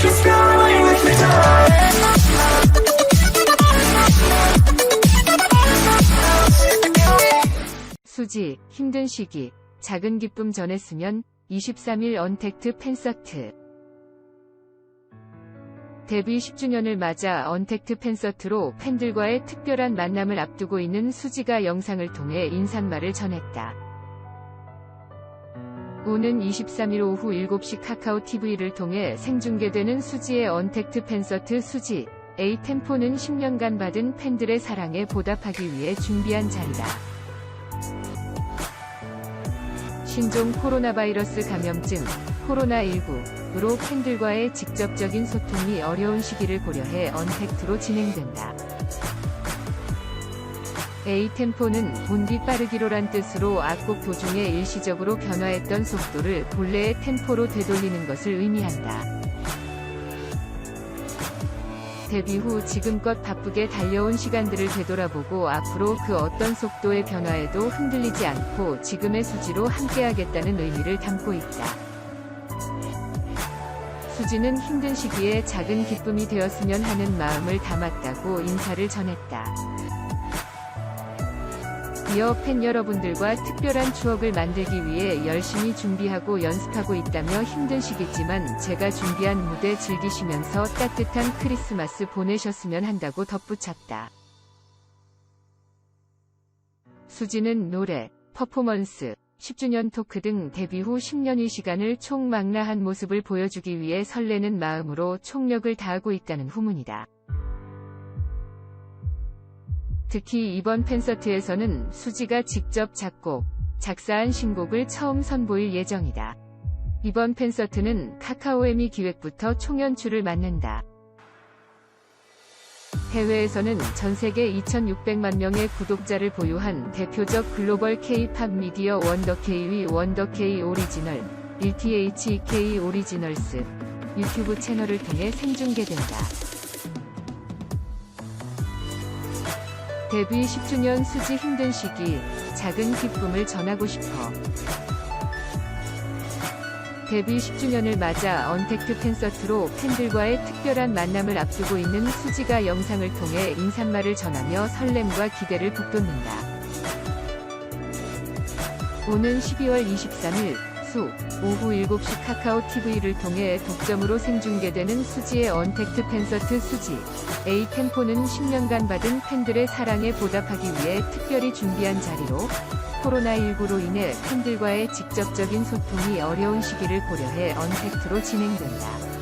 She's going with the tide. 수지, 힘든 시기, 작은 기쁨 전했으면 23일 언택트 팬서트. 데뷔 10주년을 맞아 언택트 팬서트로 팬들과의 특별한 만남을 앞두고 있는 수지가 영상을 통해 인사말을 전했다. 오는 23일 오후 7시 카카오 TV를 통해 생중계되는 수지의 언택트 팬서트 수지 A 템포는 10년간 받은 팬들의 사랑에 보답하기 위해 준비한 자리다. 신종 코로나 바이러스 감염증 코로나19로 팬들과의 직접적인 소통이 어려운 시기를 고려해 언택트로 진행된다. A템포는 본디 빠르기로란 뜻으로 악곡 도중에 일시적으로 변화했던 속도를 본래의 템포로 되돌리는 것을 의미한다. 데뷔 후 지금껏 바쁘게 달려온 시간들을 되돌아보고 앞으로 그 어떤 속도의 변화에도 흔들리지 않고 지금의 수지로 함께하겠다는 의미를 담고 있다. 수지는 힘든 시기에 작은 기쁨이 되었으면 하는 마음을 담았다고 인사를 전했다. 이어 팬 여러분들과 특별한 추억을 만들기 위해 열심히 준비하고 연습하고 있다며 힘든 시기지만 제가 준비한 무대 즐기시면서 따뜻한 크리스마스 보내셨으면 한다고 덧붙였다. 수지는 노래, 퍼포먼스, 10주년 토크 등 데뷔 후 10년의 시간을 총망라한 모습을 보여주기 위해 설레는 마음으로 총력을 다하고 있다는 후문이다. 특히 이번 팬서트에서는 수지가 직접 작곡, 작사한 신곡을 처음 선보일 예정이다. 이번 팬서트는 카카오엠이 기획부터 총연출을 맡는다. 해외에서는 전세계 2600만 명의 구독자를 보유한 대표적 글로벌 K-팝 미디어 원더K의 원더K 오리지널, RTHK 오리지널스 유튜브 채널을 통해 생중계된다. 데뷔 10주년 수지 힘든 시기, 작은 기쁨을 전하고 싶어. 데뷔 10주년을 맞아 언택트 팬서트로 팬들과의 특별한 만남을 앞두고 있는 수지가 영상을 통해 인사말을 전하며 설렘과 기대를 북돋는다. 오는 12월 23일 오후 7시 카카오 TV를 통해 독점으로 생중계되는 수지의 언택트 팬서트 수지 A 템포는 10년간 받은 팬들의 사랑에 보답하기 위해 특별히 준비한 자리로 코로나19로 인해 팬들과의 직접적인 소통이 어려운 시기를 고려해 언택트로 진행된다.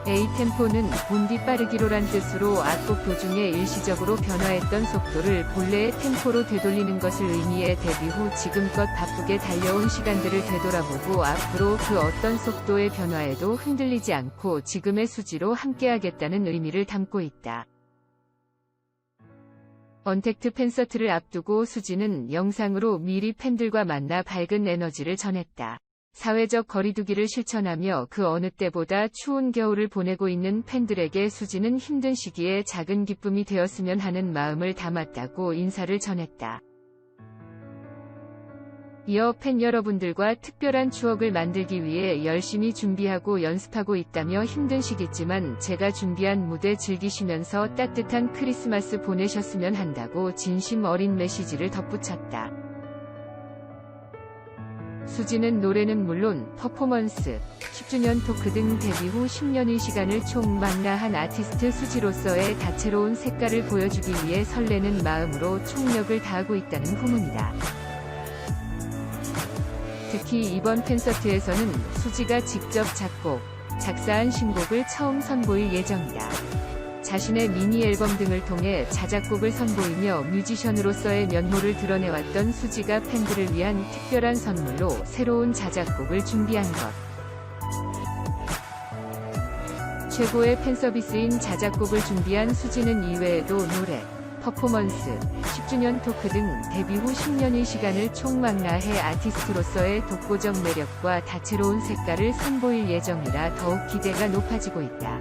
A템포는 본디 빠르기로란 뜻으로 악곡 도중에 일시적으로 변화했던 속도를 본래의 템포로 되돌리는 것을 의미해 데뷔 후 지금껏 바쁘게 달려온 시간들을 되돌아보고 앞으로 그 어떤 속도의 변화에도 흔들리지 않고 지금의 수지로 함께하겠다는 의미를 담고 있다. 언택트 팬서트를 앞두고 수지는 영상으로 미리 팬들과 만나 밝은 에너지를 전했다. 사회적 거리두기를 실천하며 그 어느 때보다 추운 겨울을 보내고 있는 팬들에게 수지는 힘든 시기에 작은 기쁨이 되었으면 하는 마음을 담았다고 인사를 전했다. 이어 팬 여러분들과 특별한 추억을 만들기 위해 열심히 준비하고 연습하고 있다며 힘든 시기지만 제가 준비한 무대 즐기시면서 따뜻한 크리스마스 보내셨으면 한다고 진심 어린 메시지를 덧붙였다. 수지는 노래는 물론 퍼포먼스, 10주년 토크 등 데뷔 후 10년의 시간을 총망라한 아티스트 수지로서의 다채로운 색깔을 보여주기 위해 설레는 마음으로 총력을 다하고 있다는 후문이다. 특히 이번 팬서트에서는 수지가 직접 작곡, 작사한 신곡을 처음 선보일 예정이다. 자신의 미니 앨범 등을 통해 자작곡을 선보이며 뮤지션으로서의 면모를 드러내왔던 수지가 팬들을 위한 특별한 선물로 새로운 자작곡을 준비한 것. 최고의 팬서비스인 자작곡을 준비한 수지는 이외에도 노래, 퍼포먼스, 10주년 토크 등 데뷔 후 10년의 시간을 총망라해 아티스트로서의 독보적 매력과 다채로운 색깔을 선보일 예정이라 더욱 기대가 높아지고 있다.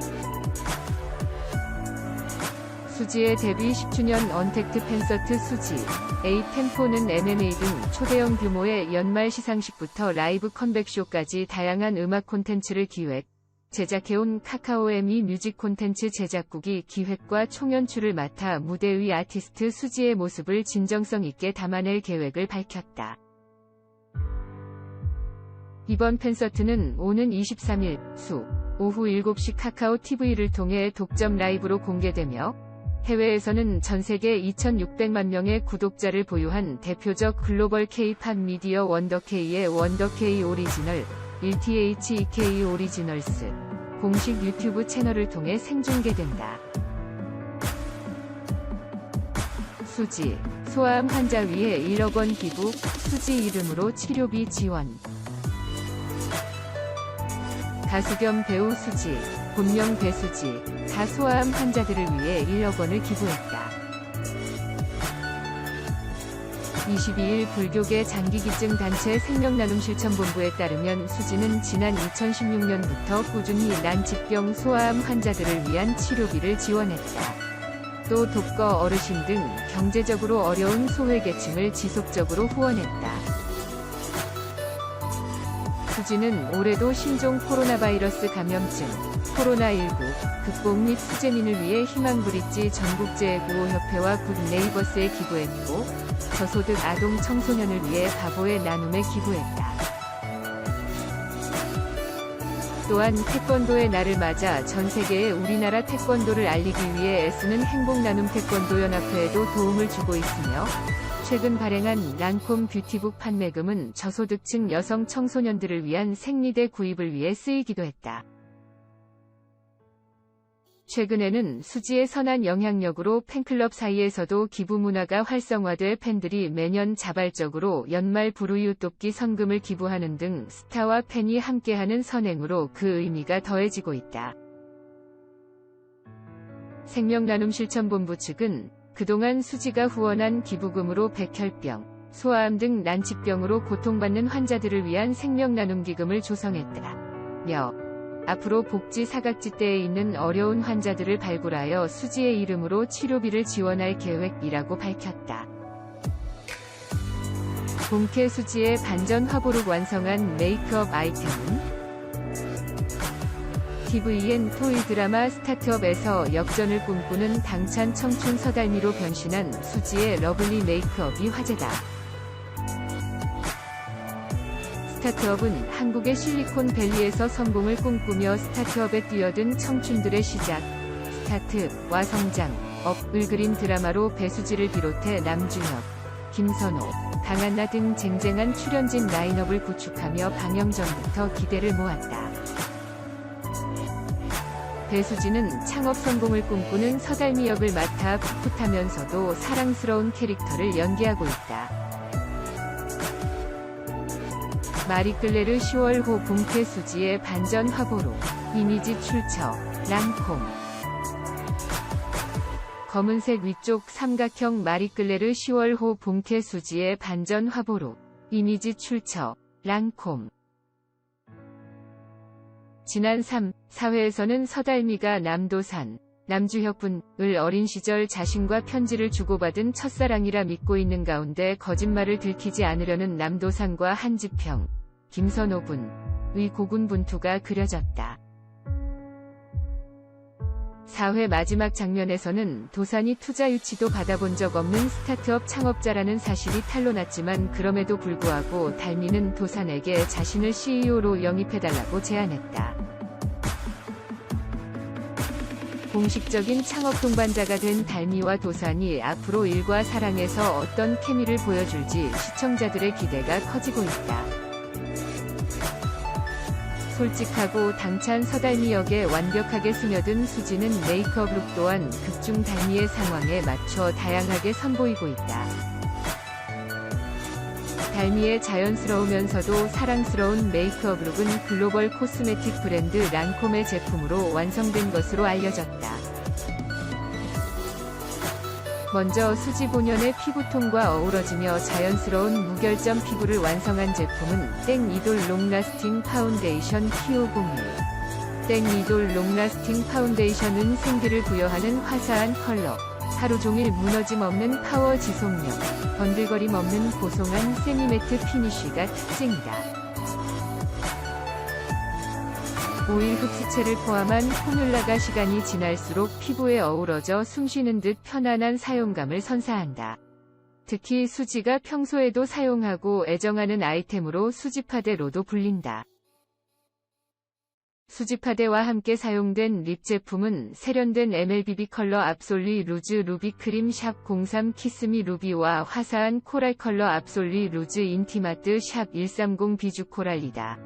수지의 데뷔 10주년 언택트 팬서트 수지 A10는 MMA 등 초대형 규모의 연말 시상식부터 라이브 컴백쇼까지 다양한 음악 콘텐츠를 기획, 제작해온 카카오M이 뮤직 콘텐츠 제작국이 기획과 총연출을 맡아 무대 위 아티스트 수지의 모습을 진정성 있게 담아낼 계획을 밝혔다. 이번 팬서트는 오는 23일 오후 7시 카카오 TV를 통해 독점 라이브로 공개되며 해외에서는 전세계 2,600만 명의 구독자를 보유한 대표적 글로벌 K-팝 미디어 원더K의 원더K 오리지널 1THEK 오리지널스 공식 유튜브 채널을 통해 생중계된다. 수지, 소아암 환자 위해 1억 원 기부, 수지 이름으로 치료비 지원. 가수 겸 배우 수지, 본명 배수지, 가 소아암 환자들을 위해 1억 원을 기부했다. 22일 불교계 장기기증 단체 생명나눔실천본부에 따르면 수지는 지난 2016년부터 꾸준히 난치병 소아암 환자들을 위한 치료비를 지원했다. 또 독거 어르신 등 경제적으로 어려운 소외계층을 지속적으로 후원했다. 수지는 올해도 신종 코로나 바이러스 감염증, 코로나19 극복 및 수재민을 위해 희망브릿지 전국재구호협회와 굿네이버스에 기부했고, 저소득 아동 청소년을 위해 바보의 나눔에 기부했다. 또한 태권도의 날을 맞아 전 세계에 우리나라 태권도를 알리기 위해 애쓰는 행복나눔 태권도연합회에도 도움을 주고 있으며, 최근 발행한 란콤 뷰티북 판매금은 저소득층 여성 청소년들을 위한 생리대 구입을 위해 쓰이기도 했다. 최근에는 수지의 선한 영향력으로 팬클럽 사이에서도 기부 문화가 활성화돼 팬들이 매년 자발적으로 연말 불우이웃 돕기 성금을 기부하는 등 스타와 팬이 함께하는 선행으로 그 의미가 더해지고 있다. 생명나눔실천본부 측은 그동안 수지가 후원한 기부금으로 백혈병, 소아암 등 난치병으로 고통받는 환자들을 위한 생명나눔기금을 조성했다며 앞으로 복지 사각지대에 있는 어려운 환자들을 발굴하여 수지의 이름으로 치료비를 지원할 계획이라고 밝혔다. 본캐 수지의 반전 화보로 완성한 메이크업 아이템은 TVN 토이 드라마 스타트업에서 역전을 꿈꾸는 당찬 청춘 서달미로 변신한 수지의 러블리 메이크업이 화제다. 스타트업은 한국의 실리콘밸리에서 성공을 꿈꾸며 스타트업에 뛰어든 청춘들의 시작, 스타트와 성장, 업을 그린 드라마로 배수지를 비롯해 남준혁, 김선호, 강한나 등 쟁쟁한 출연진 라인업을 구축하며 방영 전부터 기대를 모았다. 배수지는 창업 성공을 꿈꾸는 서달미 역을 맡아 풋풋하면서도 사랑스러운 캐릭터를 연기하고 있다. 마리끌레르 10월호 본캐 수지의 반전 화보로 이미지 출처, 랑콤. 검은색 위쪽 삼각형 마리끌레르 10월호 본캐 수지의 반전 화보로 이미지 출처, 랑콤. 지난 3, 4회에서는 서달미가 남도산, 남주혁 군을 어린 시절 자신과 편지를 주고받은 첫사랑이라 믿고 있는 가운데 거짓말을 들키지 않으려는 남도산과 한지평, 김선호 군의 고군분투가 그려졌다. 4회 마지막 장면에서는 도산이 투자 유치도 받아본 적 없는 스타트업 창업자라는 사실이 탄로났지만 그럼에도 불구하고 달미는 도산에게 자신을 CEO로 영입해달라고 제안했다. 공식적인 창업 동반자가 된 달미와 도산이 앞으로 일과 사랑에서 어떤 케미를 보여줄지 시청자들의 기대가 커지고 있다. 솔직하고 당찬 서달미 역에 완벽하게 스며든 수지는 메이크업 룩 또한 극중 달미의 상황에 맞춰 다양하게 선보이고 있다. 달미의 자연스러우면서도 사랑스러운 메이크업 룩은 글로벌 코스메틱 브랜드 랑콤의 제품으로 완성된 것으로 알려졌다. 먼저 수지 본연의 피부톤과 어우러지며 자연스러운 무결점 피부를 완성한 제품은 땡 이돌 롱라스팅 파운데이션 Q01. 땡 이돌 롱라스팅 파운데이션은 생기를 부여하는 화사한 컬러, 하루 종일 무너짐 없는 파워 지속력, 번들거림 없는 보송한 세미매트 피니쉬가 특징이다. 오일 흡수체를 포함한 포뮬라가 시간이 지날수록 피부에 어우러져 숨쉬는 듯 편안한 사용감을 선사한다. 특히 수지가 평소에도 사용하고 애정하는 아이템으로 수지파데로도 불린다. 수지파데와 함께 사용된 립 제품은 세련된 MLBB 컬러 absol리 루즈 루비 크림 샵 03 키스미 루비와 화사한 코랄 컬러 absol리 루즈 인티마트 샵 130 비주 코랄이다.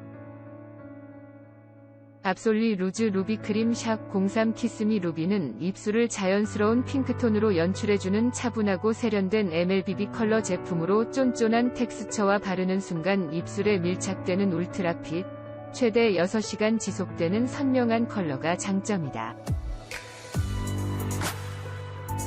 absol리 루즈 루비 크림 샵 03 키스미 루비는 입술을 자연스러운 핑크톤으로 연출해주는 차분하고 세련된 MLBB 컬러 제품으로 쫀쫀한 텍스처와 바르는 순간 입술에 밀착되는 울트라핏, 최대 6시간 지속되는 선명한 컬러가 장점이다.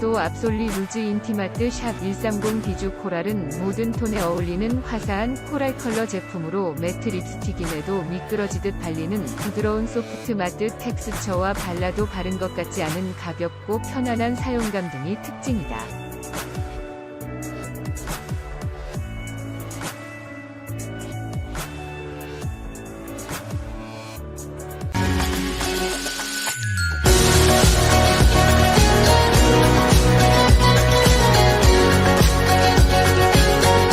또 absol리 루즈 인티마트 샵 130 비주 코랄은 모든 톤에 어울리는 화사한 코랄 컬러 제품으로 매트 립스틱임에도 미끄러지듯 발리는 부드러운 소프트 마트 텍스처와 발라도 바른 것 같지 않은 가볍고 편안한 사용감 등이 특징이다.